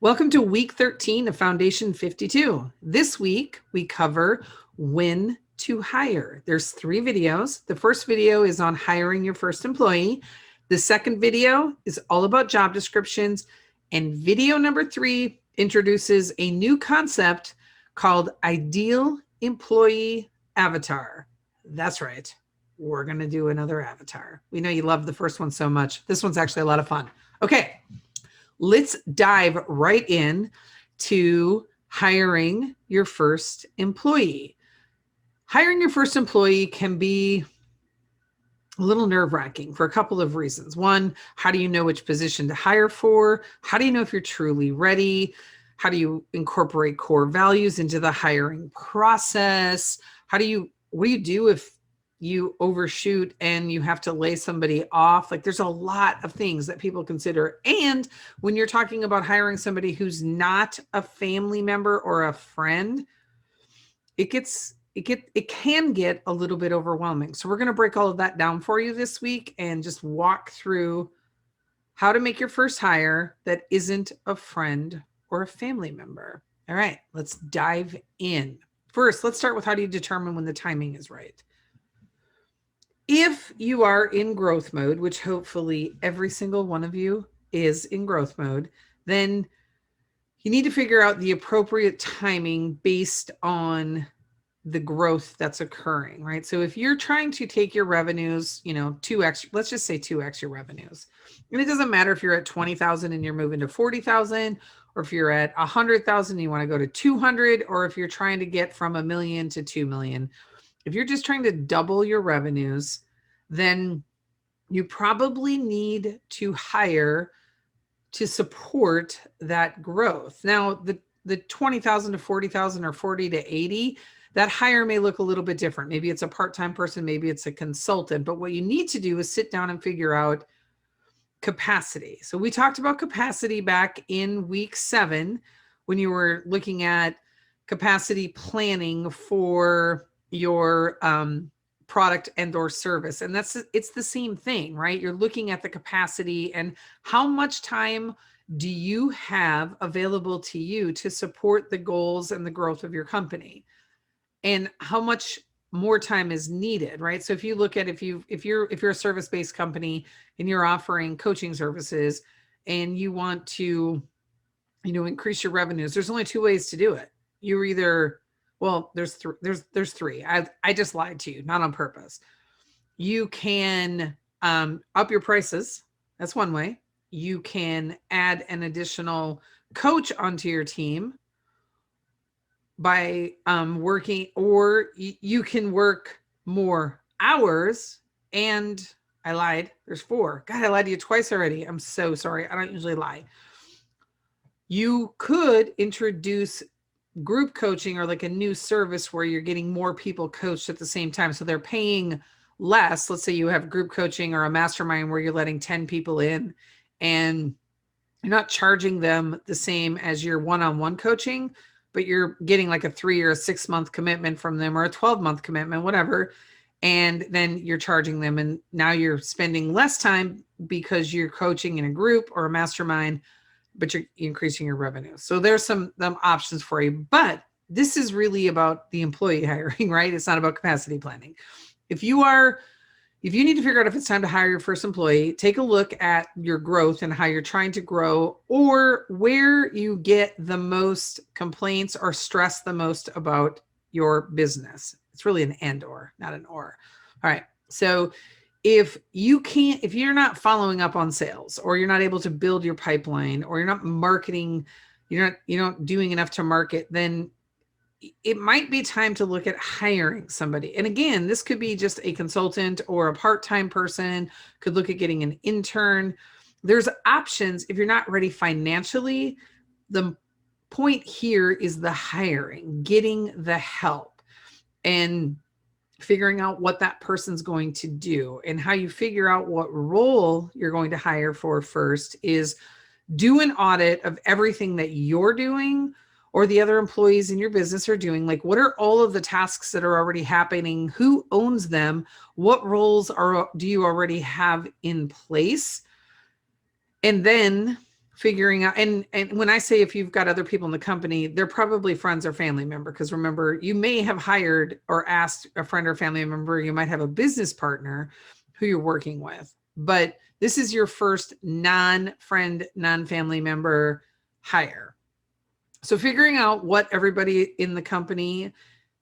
Welcome to week 13 of Foundation 52. This week, we cover when to hire. There's 3 videos. The first video is on hiring your first employee. The second video is all about job descriptions. And video number 3 introduces a new concept called Ideal Employee Avatar. That's right. We're going to do another avatar. We know you love the first one so much. This one's actually a lot of fun. Okay. Let's dive right in to hiring your first employee. Hiring your first employee can be a little nerve-wracking for a couple of reasons. One, how do you know which position to hire for? How do you know if you're truly ready? How do you incorporate core values into the hiring process? What do you do if you overshoot and you have to lay somebody off? Like, there's a lot of things that people consider. And when you're talking about hiring somebody who's not a family member or a friend, it can get a little bit overwhelming. So we're going to break all of that down for you this week and just walk through how to make your first hire that isn't a friend or a family member. All right, let's dive in. First, let's start with how do you determine when the timing is right? If you are in growth mode, which hopefully every single one of you is in growth mode, then you need to figure out the appropriate timing based on the growth that's occurring, right? So if you're trying to take your revenues, 2x, let's just say 2x your revenues. And it doesn't matter if you're at 20,000 and you're moving to 40,000, or if you're at 100,000 and you want to go to 200, or if you're trying to get from 1 million to 2 million. If you're just trying to double your revenues, then you probably need to hire to support that growth. Now, the 20,000 to 40,000 or 40 to 80, that hire may look a little bit different. Maybe it's a part-time person, maybe it's a consultant, but what you need to do is sit down and figure out capacity. So we talked about capacity back in week 7 when you were looking at capacity planning for your product and or service. And it's the same thing, right? You're looking at the capacity and how much time do you have available to you to support the goals and the growth of your company, and how much more time is needed, right? So if you look at if you're a service-based company and you're offering coaching services and you want to increase your revenues, there's only 2 ways to do it. You're either, well, there's 3. I just lied to you, not on purpose. You can up your prices. That's one way. You can add an additional coach onto your team by working, or you can work more hours. And I lied. There's 4. God, I lied to you twice already. I'm so sorry. I don't usually lie. You could introduce group coaching, or like a new service where you're getting more people coached at the same time. So they're paying less. Let's say you have group coaching or a mastermind where you're letting 10 people in and you're not charging them the same as your one-on-one coaching, but you're getting like a 3 or a 6 month commitment from them, or a 12-month commitment, whatever. And then you're charging them. And now you're spending less time because you're coaching in a group or a mastermind, but you're increasing your revenue. So there's some options for you, but this is really about the employee hiring, right? It's not about capacity planning. If you need to figure out if it's time to hire your first employee, take a look at your growth and how you're trying to grow, or where you get the most complaints or stress the most about your business. It's really an and or, not an or. All right. So if you're not following up on sales, or you're not able to build your pipeline, or you're not marketing, you're not doing enough to market, then it might be time to look at hiring somebody. And again, this could be just a consultant or a part-time person, could look at getting an intern. There's options. If you're not ready financially, the point here is the hiring, getting the help, and figuring out what that person's going to do. And how you figure out what role you're going to hire for first is do an audit of everything that you're doing or the other employees in your business are doing. Like, what are all of the tasks that are already happening? Who owns them? What roles do you already have in place? And then figuring out, and when I say if you've got other people in the company, they're probably friends or family member, because remember, you may have hired or asked a friend or family member, you might have a business partner who you're working with, but this is your first non-friend, non-family member hire. So figuring out what everybody in the company,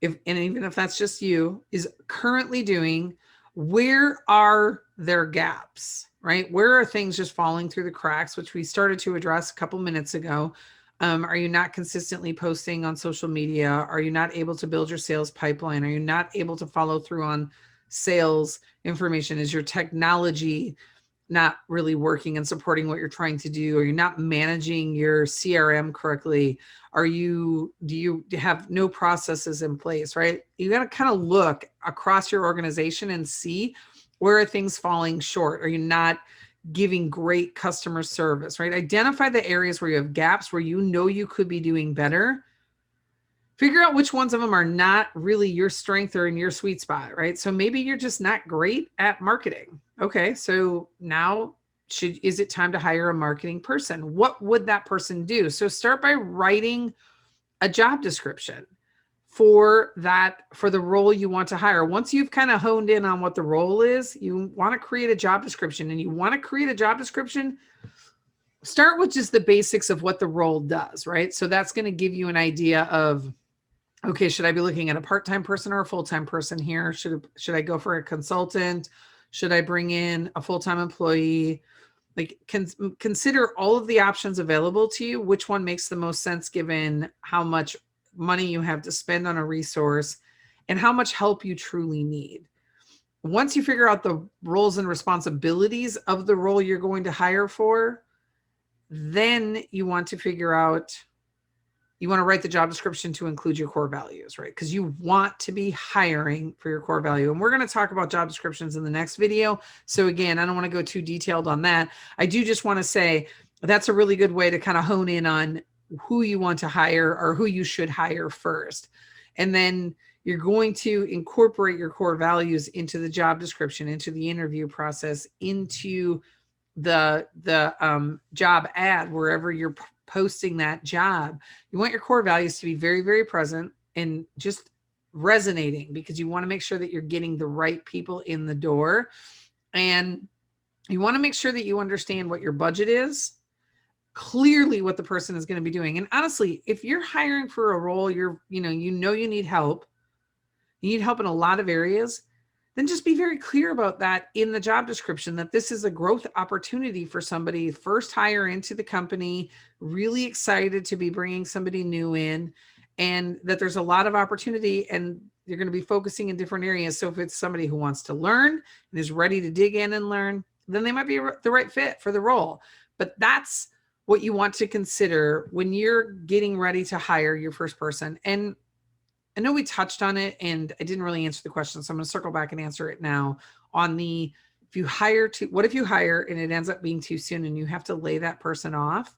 if and even if that's just you, is currently doing, where are their gaps, right? Where are things just falling through the cracks, which we started to address a couple minutes ago? Are you not consistently posting on social media? Are you not able to build your sales pipeline? Are you not able to follow through on sales information? Is your technology not really working and supporting what you're trying to do? Are you not managing your CRM correctly? Do you have no processes in place, right? You got to kind of look across your organization and see, where are things falling short? Are you not giving great customer service, right? Identify the areas where you have gaps, where you know you could be doing better. Figure out which ones of them are not really your strength or in your sweet spot, right? So maybe you're just not great at marketing. Okay, so now is it time to hire a marketing person? What would that person do? So start by writing a job description for the role you want to hire. Once you've kind of honed in on what the role is, you want to create a job description, and you want to create a job description, start with just the basics of what the role does, right? So that's going to give you an idea of, okay, should I be looking at a part-time person or a full-time person here? Should I go for a consultant? Should I bring in a full-time employee? Like, consider all of the options available to you. Which one makes the most sense given how much money you have to spend on a resource and how much help you truly need. Once you figure out the roles and responsibilities of the role you're going to hire for, then you want to write the job description to include your core values, right? Because you want to be hiring for your core value. And we're going to talk about job descriptions in the next video. So again, I don't want to go too detailed on that. I do just want to say that's a really good way to kind of hone in on who you want to hire or who you should hire first. And then you're going to incorporate your core values into the job description, into the interview process, into the job ad, wherever you're posting that job. You want your core values to be very, very present and just resonating, because you want to make sure that you're getting the right people in the door. And you want to make sure that you understand what your budget is, clearly what the person is going to be doing. And honestly, if you're hiring for a role, you need help. You need help in a lot of areas. Then just be very clear about that in the job description, that this is a growth opportunity for somebody, first hire into the company, really excited to be bringing somebody new in, and that there's a lot of opportunity and you're going to be focusing in different areas. So if it's somebody who wants to learn and is ready to dig in and learn, then they might be the right fit for the role. But that's what you want to consider when you're getting ready to hire your first person. And I know we touched on it and I didn't really answer the question, so I'm going to circle back and answer it now. What if you hire and it ends up being too soon and you have to lay that person off?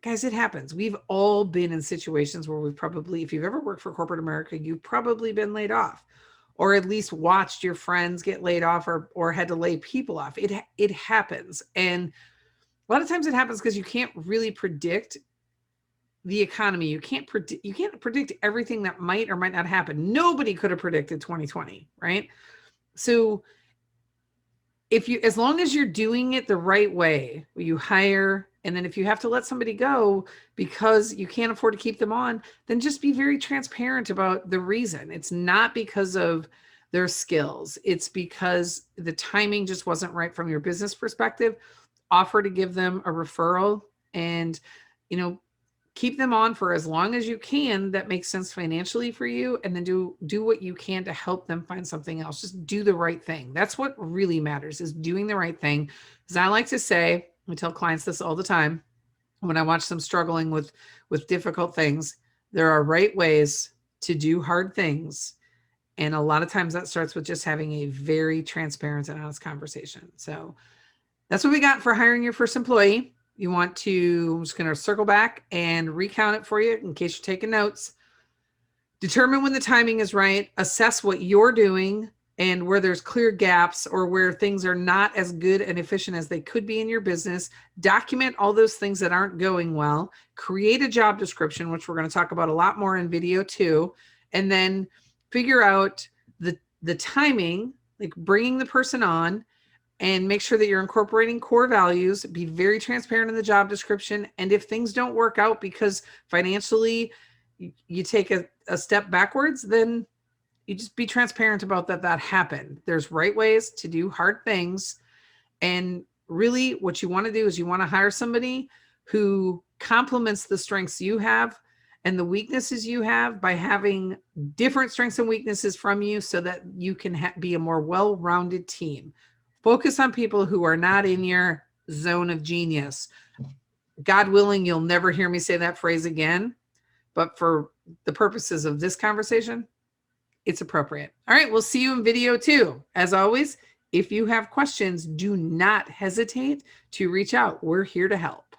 Guys, it happens. We've all been in situations where if you've ever worked for corporate America, you've probably been laid off, or at least watched your friends get laid off or had to lay people off. It happens. And a lot of times it happens because you can't really predict the economy. You can't predict everything that might or might not happen. Nobody could have predicted 2020, right? So as long as you're doing it the right way, you hire, and then if you have to let somebody go because you can't afford to keep them on, then just be very transparent about the reason. It's not because of their skills. It's because the timing just wasn't right from your business perspective. Offer to give them a referral and, keep them on for as long as you can that makes sense financially for you, and then do what you can to help them find something else. Just do the right thing. That's what really matters, is doing the right thing. As I like to say, I tell clients this all the time when I watch them struggling with difficult things, there are right ways to do hard things. And a lot of times that starts with just having a very transparent and honest conversation. So that's what we got for hiring your first employee. I'm just going to circle back and recount it for you in case you're taking notes. Determine when the timing is right. Assess what you're doing and where there's clear gaps or where things are not as good and efficient as they could be in your business. Document all those things that aren't going well. Create a job description, which we're going to talk about a lot more in video 2, and then figure out the timing, like bringing the person on, and make sure that you're incorporating core values. Be very transparent in the job description. And if things don't work out because financially you take a step backwards, then you just be transparent about that happened. There's right ways to do hard things. And really what you want to do is you want to hire somebody who complements the strengths you have and the weaknesses you have by having different strengths and weaknesses from you so that you can be a more well-rounded team. Focus on people who are not in your zone of genius. God willing, you'll never hear me say that phrase again, but for the purposes of this conversation, it's appropriate. All right, we'll see you in video 2. As always, if you have questions, do not hesitate to reach out. We're here to help.